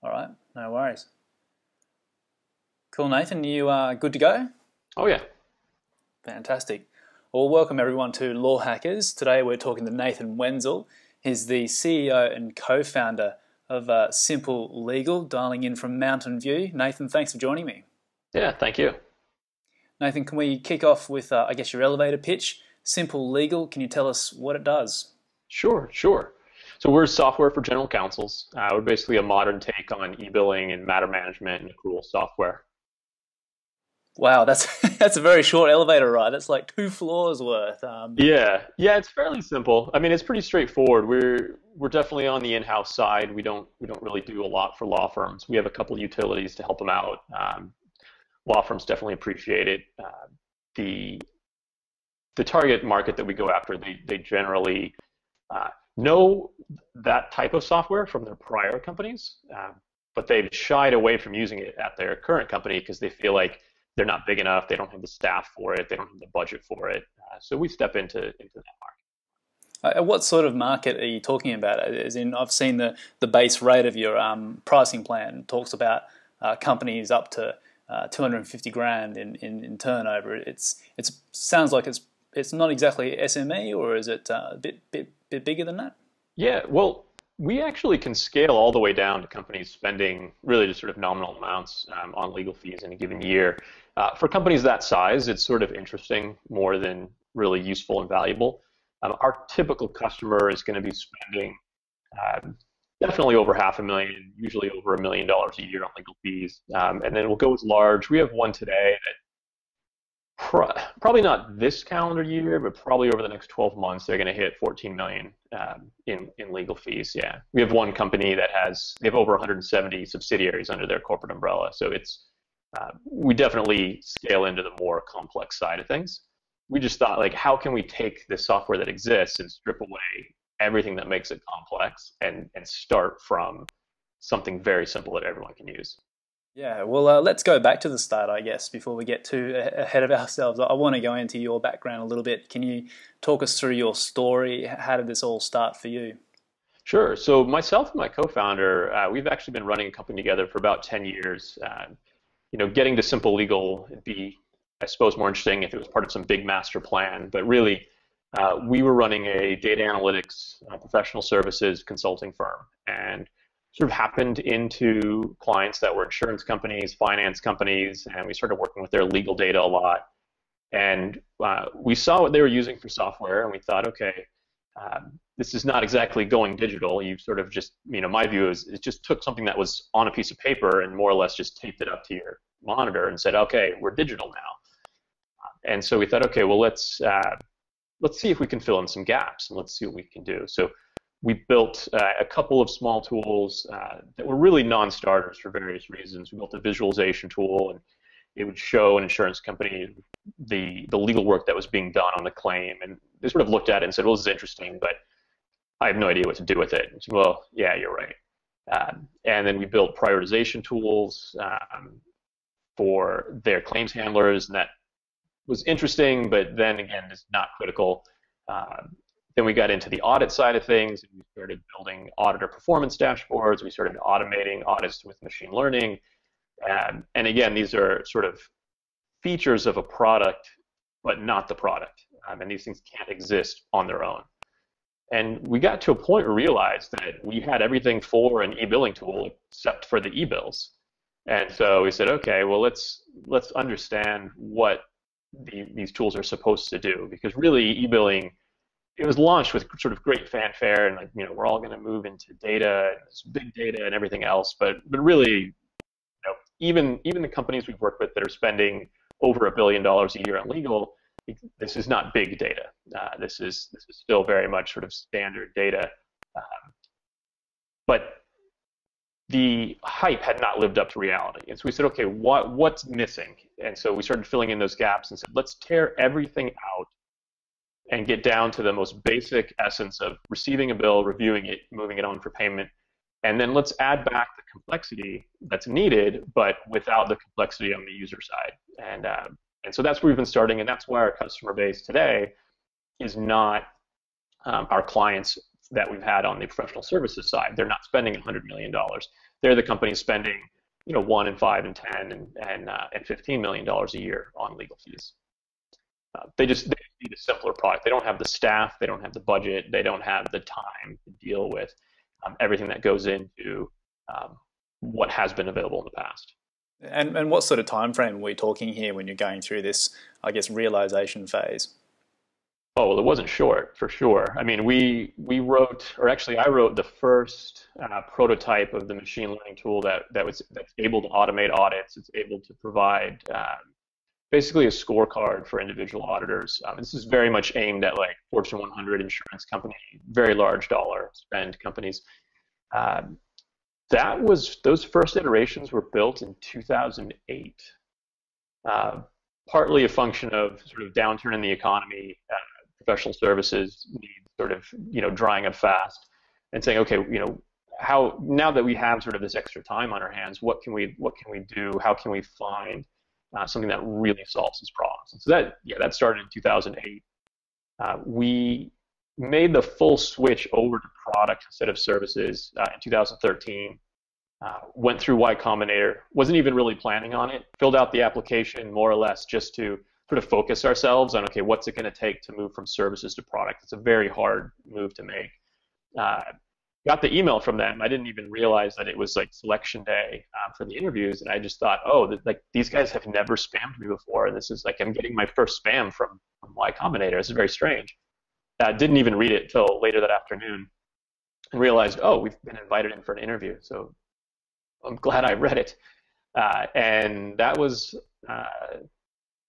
All right, no worries. Cool, Nathan. You are good to go? Oh yeah. Fantastic. Well, welcome everyone to Law Hackers. Today we're talking to Nathan Wenzel. He's the CEO and co-founder of Simple Legal, dialing in from Mountain View. Nathan, thanks for joining me. Yeah, thank you. Nathan, can we kick off with, I guess, your elevator pitch? Simple Legal, can you tell us what it does? Sure. So we're software for general counsels. We're basically a modern take on e-billing and matter management and accrual software. Wow, that's that's a very short elevator ride. That's like 2 floors worth. Yeah, it's fairly simple. I mean, it's pretty straightforward. We're definitely on the in-house side. We don't really do a lot for law firms. We have a couple of utilities to help them out. Law firms definitely appreciate it. The the target market that we go after, they generally know that type of software from their prior companies, but they've shied away from using it at their current company because they feel like they're not big enough, they don't have the staff for it, they don't have the budget for it. So we step into that market. What sort of market are you talking about? As in, I've seen the base rate of your pricing plan talks about companies up to 250 grand in turnover. It sounds like it's not exactly SME, or is it a bit bigger than that? Yeah, well, we actually can scale all the way down to companies spending really just sort of nominal amounts on legal fees in a given year. For companies that size, it's sort of interesting more than really useful and valuable. Our typical customer is going to be spending um, definitely over half a million, usually over $1 million a year on legal fees. And then we'll go as large. We have one today that probably not this calendar year, but probably over the next 12 months, they're going to hit 14 million in legal fees. Yeah, we have one company that they have over 170 subsidiaries under their corporate umbrella, so we definitely scale into the more complex side of things. We just thought, like, how can we take this software that exists and strip away everything that makes it complex and start from something very simple that everyone can use. Yeah, well, let's go back to the start, I guess, before we get too ahead of ourselves. I want to go into your background a little bit. Can you talk us through your story? How did this all start for you? Sure. So myself and my co-founder, we've actually been running a company together for about 10 years. Getting to simple legal would be, I suppose, more interesting if it was part of some big master plan. But really, we were running a data analytics professional services consulting firm, and sort of happened into clients that were insurance companies, finance companies, and we started working with their legal data a lot. And we saw what they were using for software, and we thought, okay, this is not exactly going digital. You sort of just, my view is it just took something that was on a piece of paper and more or less just taped it up to your monitor and said, okay, we're digital now. And so we thought, okay, well, let's see if we can fill in some gaps and let's see what we can do. So we built a couple of small tools that were really non-starters for various reasons. We built a visualization tool, and it would show an insurance company the legal work that was being done on the claim, and they sort of looked at it and said, "Well, this is interesting, but I have no idea what to do with it." And said, well, yeah, you're right. And then we built prioritization tools for their claims handlers, and that was interesting, but then again, it's not critical. Then we got into the audit side of things, and we started building auditor performance dashboards. We started automating audits with machine learning. And again, these are sort of features of a product, but not the product. And these things can't exist on their own. And we got to a point where we realized that we had everything for an e-billing tool except for the e-bills. And so we said, okay, well, let's understand what these tools are supposed to do, because really e-billing, it was launched with sort of great fanfare, and like, we're all going to move into data and this big data and everything else, but really, even the companies we've worked with that are spending over $1 billion a year on legal, this is not big data. This is still very much sort of standard data, but the hype had not lived up to reality. And so we said, okay, what's missing? And so we started filling in those gaps and said, let's tear everything out and get down to the most basic essence of receiving a bill, reviewing it, moving it on for payment, and then let's add back the complexity that's needed, but without the complexity on the user side. And so that's where we've been starting, and that's why our customer base today is not our clients that we've had on the professional services side. They're not spending $100 million. They're the companies spending, 1 and 5 and 10 and $15 million a year on legal fees. They need a simpler product. They don't have the staff, they don't have the budget, they don't have the time to deal with everything that goes into what has been available in the past. And what sort of time frame are we talking here when you're going through this, I guess, realization phase? Oh, well, it wasn't short, for sure. I mean, we wrote, or actually, I wrote the first prototype of the machine learning tool that's able to automate audits. It's able to provide basically a scorecard for individual auditors. This is very much aimed at like Fortune 100 insurance company, very large dollar spend companies. Those first iterations were built in 2008. Partly a function of sort of downturn in the economy, professional services need sort of drying up fast, and saying, okay, how now that we have sort of this extra time on our hands, what can we do? How can we find something that really solves these problems? And so that started in 2008. We made the full switch over to product instead of services in 2013. Went through Y Combinator, wasn't even really planning on it, filled out the application more or less just to sort of focus ourselves on, okay, what's it going to take to move from services to product? It's a very hard move to make. Got the email from them. I didn't even realize that it was like selection day for the interviews, and I just thought, like these guys have never spammed me before, and this is like I'm getting my first spam from Y Combinator. This is very strange. Didn't even read it till later that afternoon, and realized, we've been invited in for an interview. So I'm glad I read it. And that was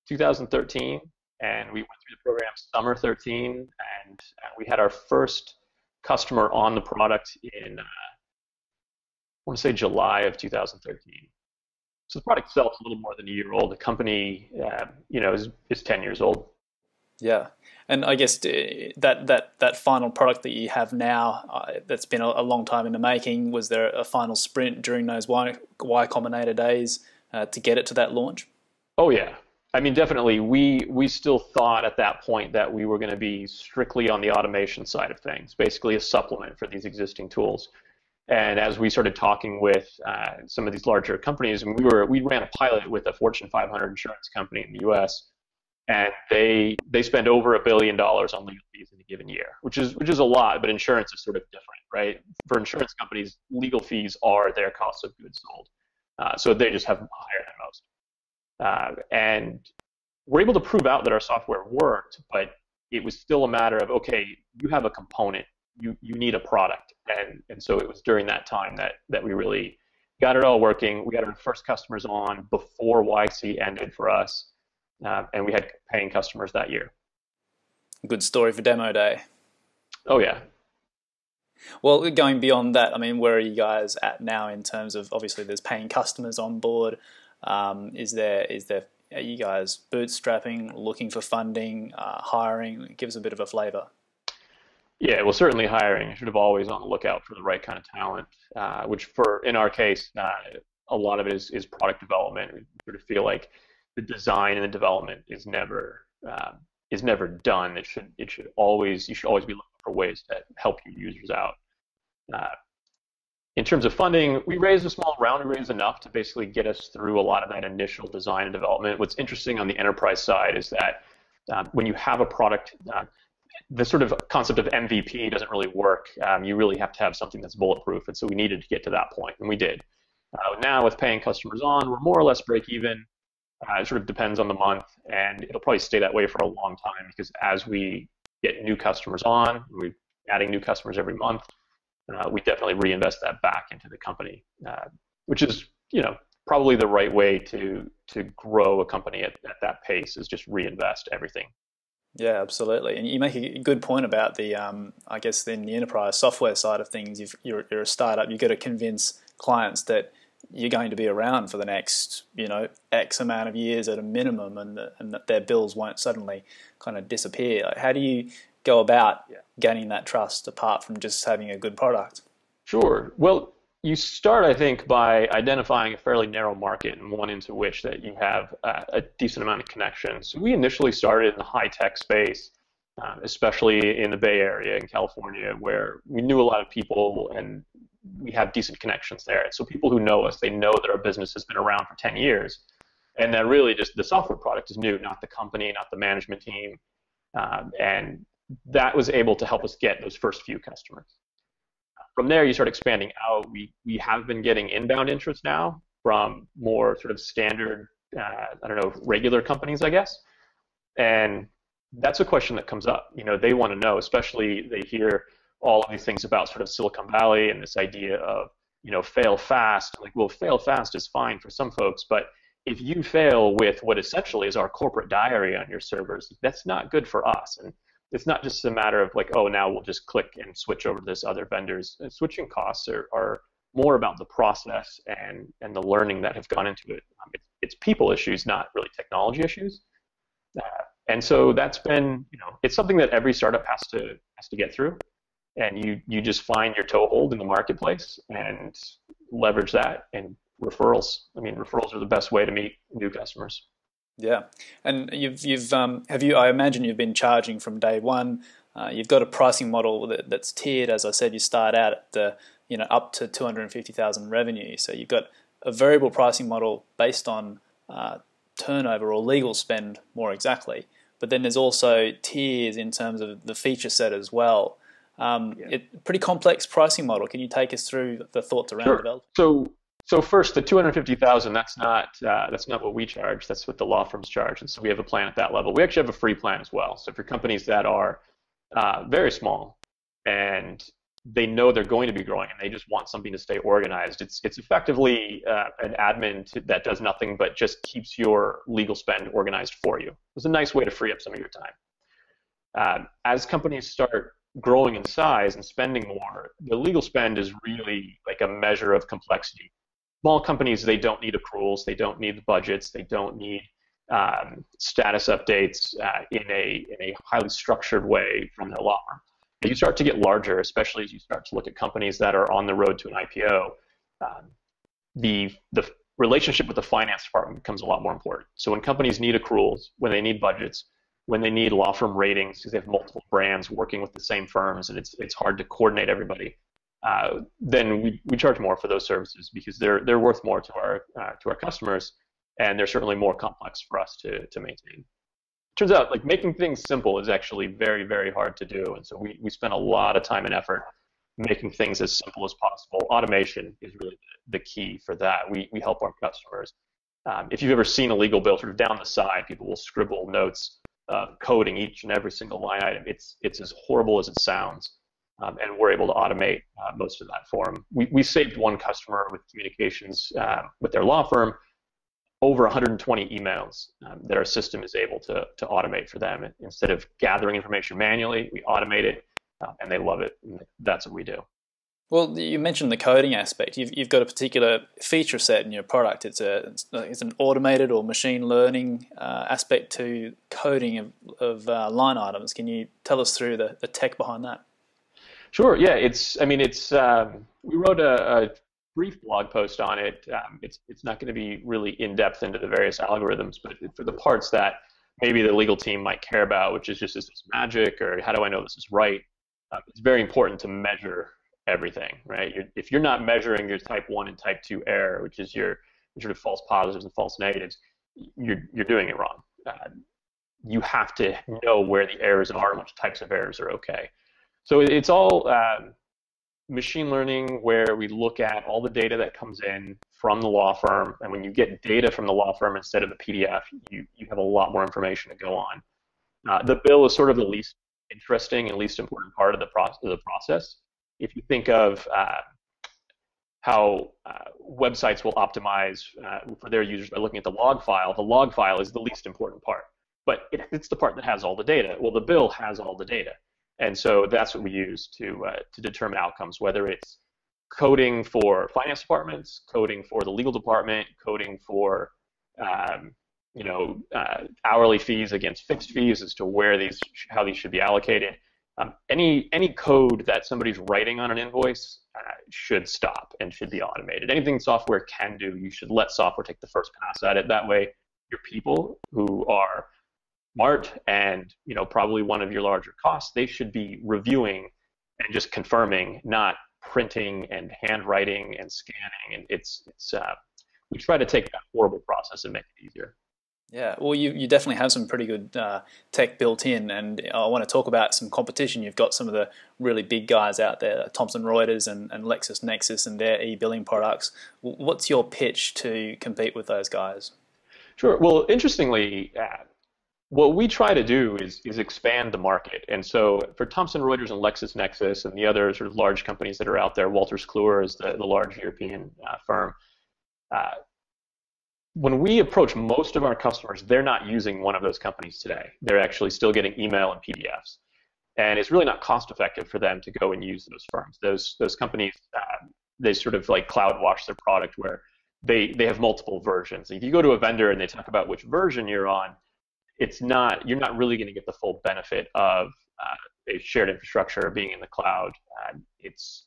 2013, and we went through the program summer 13, and we had our first customer on the product in, I want to say July of 2013. So the product itself is a little more than a year old. The company, is 10 years old. Yeah, and I guess that final product that you have now, that's been a long time in the making. Was there a final sprint during those Y Combinator days to get it to that launch? Oh yeah, I mean definitely. We still thought at that point that we were going to be strictly on the automation side of things, basically a supplement for these existing tools. And as we started talking with some of these larger companies, and we ran a pilot with a Fortune 500 insurance company in the U.S. And they spend over $1 billion on legal fees in a given year, which is a lot, but insurance is sort of different, right? For insurance companies, legal fees are their cost of goods sold, so they just have higher than most. And we're able to prove out that our software worked, but it was still a matter of, okay, you have a component, you need a product, and so it was during that time that we really got it all working. We got our first customers on before YC ended for us. And we had paying customers that year. Good story for demo day. Oh yeah. Well, going beyond that, I mean, where are you guys at now in terms of, obviously there's paying customers on board. Are you guys bootstrapping, looking for funding, hiring? Give us a bit of a flavor. Yeah, well, certainly hiring. Sort of always on the lookout for the right kind of talent, which in our case, a lot of it is product development. We sort of feel like the design and the development is never done. You should always be looking for ways to help your users out. In terms of funding, we raised a small round. We raised enough to basically get us through a lot of that initial design and development. What's interesting on the enterprise side is that when you have a product, the sort of concept of MVP doesn't really work. You really have to have something that's bulletproof, and so we needed to get to that point, and we did. Now with paying customers on, we're more or less break even. It sort of depends on the month, and it'll probably stay that way for a long time because as we get new customers on, we're adding new customers every month. We definitely reinvest that back into the company, which is probably the right way to grow a company at that pace is just reinvest everything. Yeah, absolutely. And you make a good point about the, I guess, in the enterprise software side of things, you're a startup. You've got to convince clients that you're going to be around for the next, X amount of years at a minimum, and that their bills won't suddenly kind of disappear. Like, how do you go about gaining that trust apart from just having a good product? Sure. Well, you start, I think, by identifying a fairly narrow market and one into which that you have a decent amount of connections. So we initially started in the high-tech space, especially in the Bay Area in California, where we knew a lot of people and we have decent connections there. And so people who know us, they know that our business has been around for 10 years, and that really just the software product is new, not the company, not the management team. And that was able to help us get those first few customers. From there, you start expanding out. We have been getting inbound interest now from more sort of standard, I don't know, regular companies, I guess. And that's a question that comes up. They want to know, especially they hear all of these things about sort of Silicon Valley and this idea of, fail fast. Like, well, fail fast is fine for some folks, but if you fail with what essentially is our corporate diary on your servers, that's not good for us. And it's not just a matter of like, oh, now we'll just click and switch over to this other vendor's. Switching costs are more about the process and the learning that have gone into it. It's people issues, not really technology issues. And so that's been, it's something that every startup has to get through. And you just find your toehold in the marketplace and leverage that. And referrals. I mean, referrals are the best way to meet new customers. Yeah, and I imagine you've been charging from day one. You've got a pricing model that's tiered. As I said, you start out at the up to 250,000 revenue. So you've got a variable pricing model based on turnover or legal spend more exactly. But then there's also tiers in terms of the feature set as well. Pretty complex pricing model. Can you take us through the thoughts around development? So first, the 250,000, that's not what we charge. That's what the law firms charge. And so we have a plan at that level. We actually have a free plan as well. So for companies that are very small and they know they're going to be growing and they just want something to stay organized, it's effectively an admin that does nothing but just keeps your legal spend organized for you. It's a nice way to free up some of your time. As companies start growing in size and spending more, the legal spend is really like a measure of complexity. Small companies, they don't need accruals, they don't need the budgets, they don't need status updates in a highly structured way from their law firm. But you start to get larger, especially as you start to look at companies that are on the road to an IPO. The relationship with the finance department becomes a lot more important. So when companies need accruals, when they need budgets, when they need law firm ratings because they have multiple brands working with the same firms and it's hard to coordinate everybody, then we charge more for those services because they're worth more to our customers, and they're certainly more complex for us to maintain. Turns out like making things simple is actually very, very hard to do, and so we spend a lot of time and effort making things as simple as possible. Automation is really the key for that. We help our customers. If you've ever seen a legal bill, sort of down the side, people will scribble notes coding each and every single line item. It's as horrible as it sounds. And we're able to automate most of that for them. We saved one customer with communications with their law firm over 120 emails that our system is able to automate for them. Instead of gathering information manually, we automate it, and they love it. And that's what we do. Well, you mentioned the coding aspect. You've got a particular feature set in your product. It's an automated or machine learning aspect to coding of line items. Can you tell us through the tech behind that? Sure. Yeah. We wrote a brief blog post on it. It's not going to be really in depth into the various algorithms, but for the parts that maybe the legal team might care about, which is just, is this magic or how do I know this is right? It's very important to measure everything, right? If you're not measuring your type 1 and type 2 error, which is your sort of false positives and false negatives, you're doing it wrong. You have to know where the errors are and which types of errors are okay. So it's all machine learning where we look at all the data that comes in from the law firm, and when you get data from the law firm instead of the PDF, you have a lot more information to go on. The bill is sort of the least interesting and least important part of the process. If you think of how websites will optimize for their users by looking at the log file is the least important part. But it's the part that has all the data. Well, the bill has all the data. And so that's what we use to determine outcomes, whether it's coding for finance departments, coding for the legal department, coding for hourly fees against fixed fees as to how these should be allocated. Any code that somebody's writing on an invoice should stop and should be automated. Anything software can do, you should let software take the first pass at it. That way, your people who are smart and probably one of your larger costs, they should be reviewing and just confirming, not printing and handwriting and scanning. And we try to take that horrible process and make it easier. Yeah, well, you definitely have some pretty good tech built in, and I want to talk about some competition. You've got some of the really big guys out there, Thomson Reuters and LexisNexis and their e-billing products. What's your pitch to compete with those guys? Sure. Well, interestingly, what we try to do is expand the market. And so for Thomson Reuters and LexisNexis and the other sort of large companies that are out there, Wolters Kluwer is the large European firm. Uh, when we approach most of our customers, they're not using one of those companies today. They're actually still getting email and PDFs. And it's really not cost effective for them to go and use those firms. Those companies, they sort of like cloud wash their product where they have multiple versions. If you go to a vendor and they talk about which version you're on, you're not really going to get the full benefit of a shared infrastructure being in the cloud. It's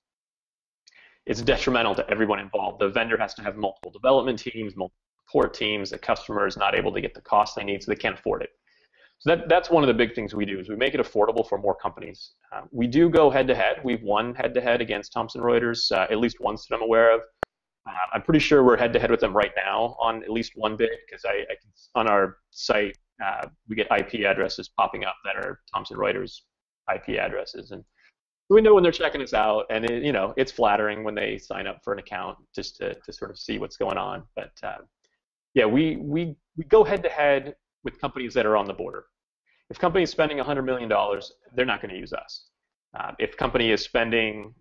detrimental to everyone involved. The vendor has to have multiple development teams, multiple support teams. The customer is not able to get the cost they need, so they can't afford it. So that's one of the big things we do is we make it affordable for more companies. We do go head to head. We've won head to head against Thomson Reuters at least once that I'm aware of. I'm pretty sure we're head to head with them right now on at least one bid because I can, on our site we get IP addresses popping up that are Thomson Reuters IP addresses, and we know when they're checking us out, and it's flattering when they sign up for an account just to sort of see what's going on. But yeah, we go head to head with companies that are on the border. If company is spending $100 million, they're not going to use us. If company is spending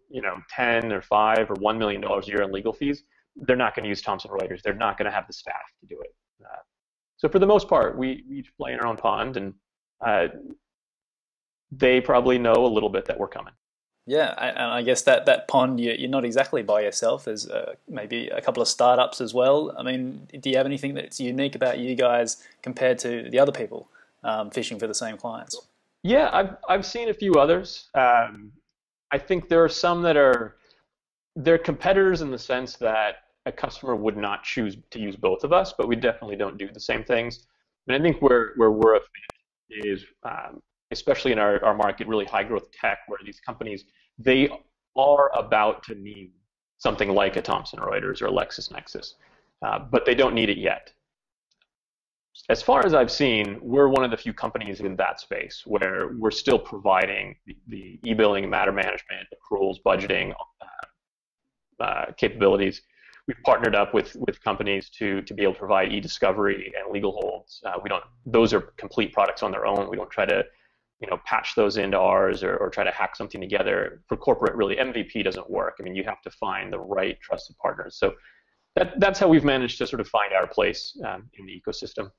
10 or 5 or $1 million a year in legal fees, they're not going to use Thomson Reuters. They're not going to have the staff to do it. So for the most part, we each play in our own pond, and they probably know a little bit that we're coming. Yeah, and I guess that pond, you're not exactly by yourself. There's maybe a couple of startups as well. I mean, do you have anything that's unique about you guys compared to the other people fishing for the same clients? Yeah, I've seen a few others. I think there are some they're competitors in the sense that a customer would not choose to use both of us, but we definitely don't do the same things. And I think where we're a fit is, especially in our market, really high growth tech, where these companies, they are about to need something like a Thomson Reuters or a LexisNexis, but they don't need it yet. As far as I've seen, we're one of the few companies in that space where we're still providing the e-billing, matter management, accruals, budgeting capabilities. We've partnered up with companies to be able to provide e-discovery and legal holds. Those are complete products on their own. We don't try to patch those into ours or try to hack something together. For corporate, really, MVP doesn't work. I mean, you have to find the right trusted partners. So that's how we've managed to sort of find our place in the ecosystem.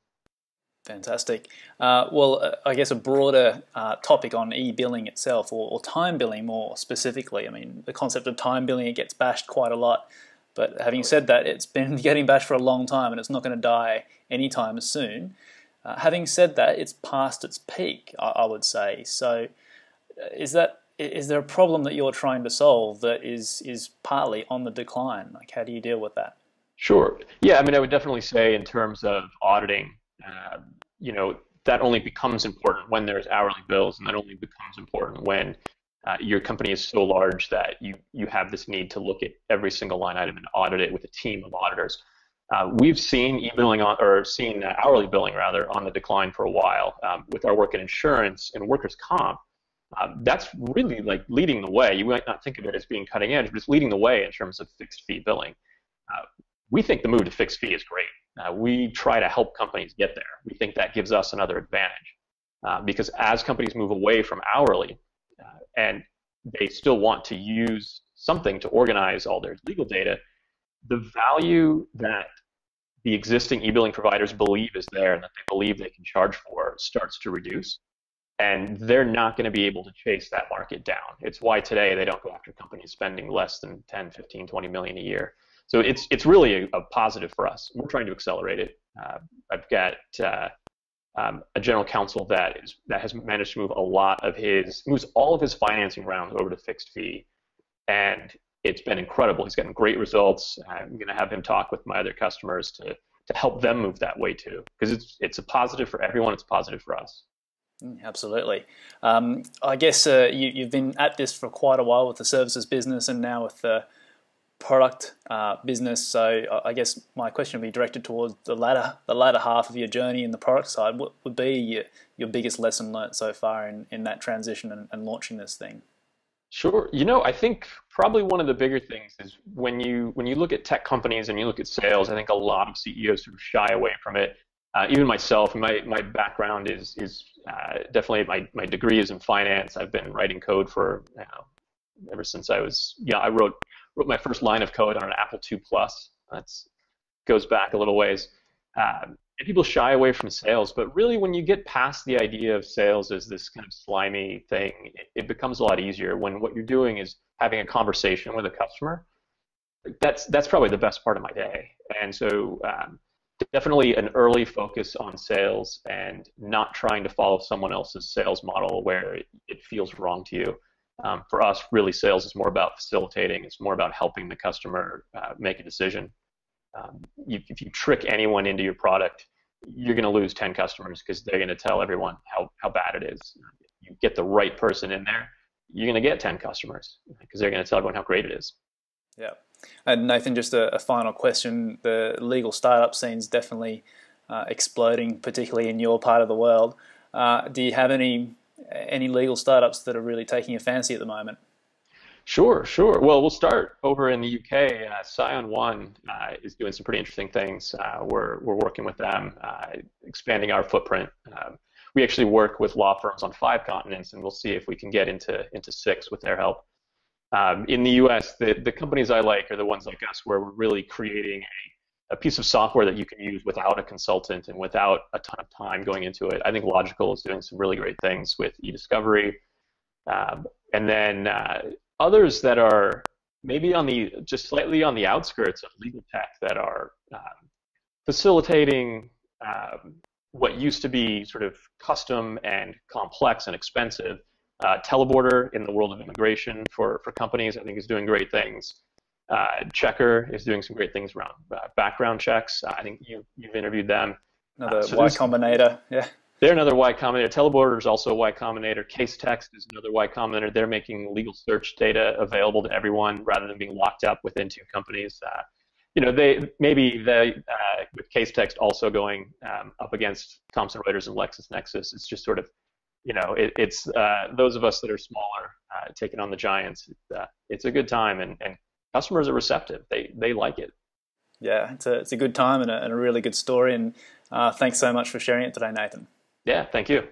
Fantastic. Well, I guess a broader topic on e-billing itself, or time billing more specifically. I mean, the concept of time billing, it gets bashed quite a lot. But having said that, it's been getting bashed for a long time, and it's not going to die anytime soon. Having said that, it's past its peak, I would say. So is there a problem that you're trying to solve that is partly on the decline? Like, how do you deal with that? Sure. Yeah, I mean, I would definitely say in terms of auditing, that only becomes important when there's hourly bills, and that only becomes important when your company is so large that you have this need to look at every single line item and audit it with a team of auditors. We've seen seen hourly billing rather on the decline for a while with our work in insurance and workers' comp. That's really like leading the way. You might not think of it as being cutting edge, but it's leading the way in terms of fixed fee billing. We think the move to fixed fee is great. We try to help companies get there. We think that gives us another advantage because as companies move away from hourly and they still want to use something to organize all their legal data, the value that the existing e-billing providers believe is there and that they believe they can charge for starts to reduce. And they're not going to be able to chase that market down. It's why today they don't go after companies spending less than 10, 15, 20 million a year. So it's really a positive for us. We're trying to accelerate it. I've got a general counsel that has managed to move moves all of his financing rounds over to fixed fee, and it's been incredible. He's gotten great results. I'm going to have him talk with my other customers to to help them move that way too, because it's a positive for everyone. It's positive for us. Absolutely. I guess you've been at this for quite a while with the services business and now with the product business. So I guess my question would be directed towards the latter half of your journey in the product side. What would be your biggest lesson learned so far in that transition and launching this thing? Sure. I think probably one of the bigger things is when you look at tech companies and you look at sales, I think a lot of CEOs sort of shy away from it. Even myself, my background is definitely my degree is in finance. I've been writing code for ever since I was I wrote my first line of code on an Apple II Plus. That's goes back a little ways. And people shy away from sales, but really when you get past the idea of sales as this kind of slimy thing, it becomes a lot easier when what you're doing is having a conversation with a customer. That's probably the best part of my day. And so definitely an early focus on sales and not trying to follow someone else's sales model where it feels wrong to you. For us, really, sales is more about facilitating. It's more about helping the customer make a decision. If you trick anyone into your product, you're going to lose 10 customers because they're going to tell everyone how bad it is. You get the right person in there, you're going to get 10 customers because they're going to tell everyone how great it is. Yeah. And Nathan, just a final question. The legal startup scene's definitely exploding, particularly in your part of the world. Do you have any legal startups that are really taking your fancy at the moment? Sure, sure. Well, we'll start over in the UK. Scion One is doing some pretty interesting things. We're working with them, expanding our footprint. We actually work with law firms on 5 continents, and we'll see if we can get into 6 with their help. In the US, the companies I like are the ones like us, where we're really creating a piece of software that you can use without a consultant and without a ton of time going into it. I think Logical is doing some really great things with e-discovery. And then others that are maybe just slightly on the outskirts of legal tech that are facilitating what used to be sort of custom and complex and expensive. Teleborder in the world of immigration for companies, I think, is doing great things. Checker is doing some great things around background checks. I think you've interviewed them. Another Y Combinator, yeah. They're another Y Combinator. Teleborder is also a Y Combinator. Case Text is another Y Combinator. They're making legal search data available to everyone rather than being locked up within 2 companies. With Case Text also going up against Thomson Reuters and LexisNexis. It's just sort of, it's those of us that are smaller taking on the giants. It's a good time, and customers are receptive. They like it. Yeah, it's a good time and a really good story. And thanks so much for sharing it today, Nathan. Yeah, thank you.